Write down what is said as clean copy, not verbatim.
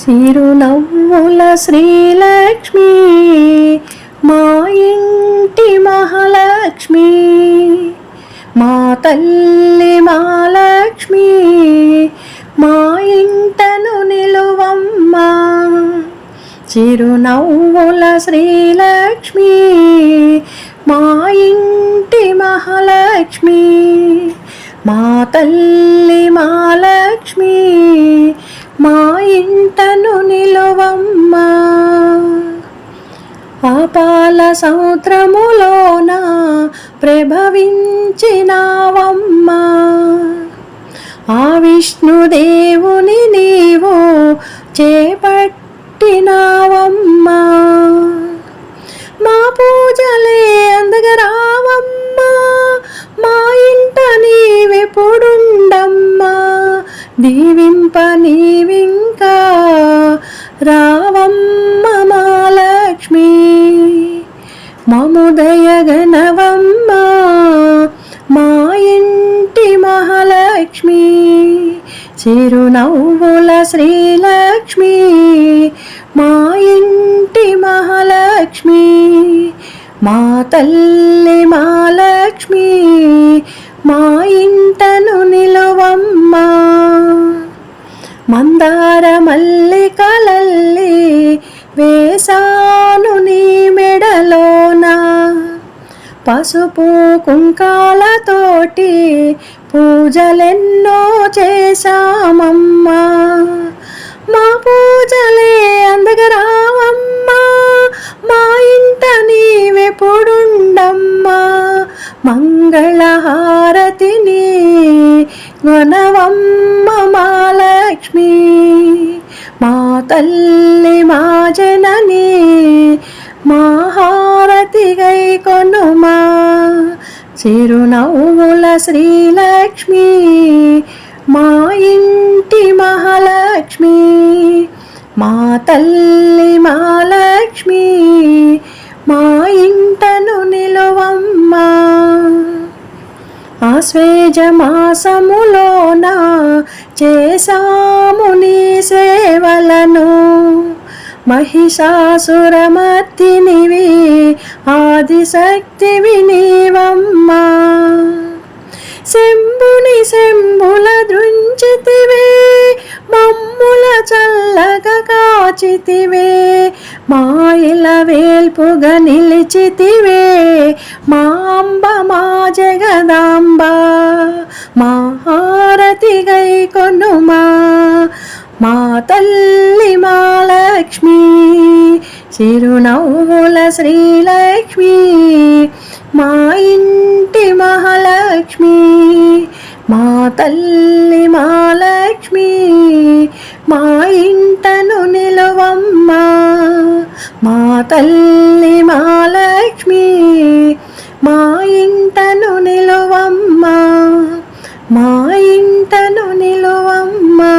చిరునవ్వుల శ్రీలక్ష్మి మా ఇంటి మహాలక్ష్మి, మా తల్లి మా లక్ష్మి, మా ఇంటను నిలువమ్మా. చిరునవ్వుల శ్రీలక్ష్మి మా ఇంటి మహాలక్ష్మి, మా తల్లి మా లక్ష్మి, మా ఇంటను నిలువమ్మా. పాపాల సముద్రములోన ప్రభవించినావమ్మా, ఆ విష్ణుదేవుని నీవు చేపట్టినావమ్మా. మా పూజలే అందగరావమ్మా, మా ఇంట నీవెప్పుడుండమ్మా. దీవింప నీవింకా రావమ్మ మా లక్ష్మి, మము దయగనవమ్మ మా ఇంటి మహాలక్ష్మి. చిరునవ్వుల శ్రీలక్ష్మి మా ఇంటి మహాలక్ష్మి, మా తల్లి మా లక్ష్మి, మా ఇంటను నిలువమ్మా. మందార మల్లికలల్లి వేసాను నీ మెడలోన, పసుపు కుంకాలతోటి పూజలెన్నో చేశామమ్మా. మా పూజలే అందగరావమ్మా, మా ఇంట నీవెప్పుడుండమ్మా. మంగళహారతిని గొనవమ్మ మా లక్ష్మి, మా తల్లి మా జనని, మా హారతి గై కొనుమా. చిరునవ్వుల శ్రీలక్ష్మి మా ఇంటి మహాలక్ష్మి, మా తల్లి మా లక్ష్మి, మా ఇంటను నిలువమ్మా. ఆశ్వేజ మాసములోన చేసాము నీ సేవలను, మహిషాసురమర్దినివి ఆదిశక్తివి నీవమ్మా. శంభుని శంభుల దృంచితివే, మమ్ముల చల్లగా కాచితివే, మాయిల వేల్పుగా నిలిచితివే, మా అంబ మా జగదాంబ, మా హారతి గై కొనుమా. మా తల్లి మా లక్ష్మి, చిరునవ్వుల శ్రీలక్ష్మి మా ఇంటి మహాలక్ష్మి, మా తల్లి మా లక్ష్మి, మా ఇంటను నిలువమ్మా. మా తల్లి మా లక్ష్మి, మా ఇంటను నిలువమ్మా, మా ఇంటను నిలువమ్మా.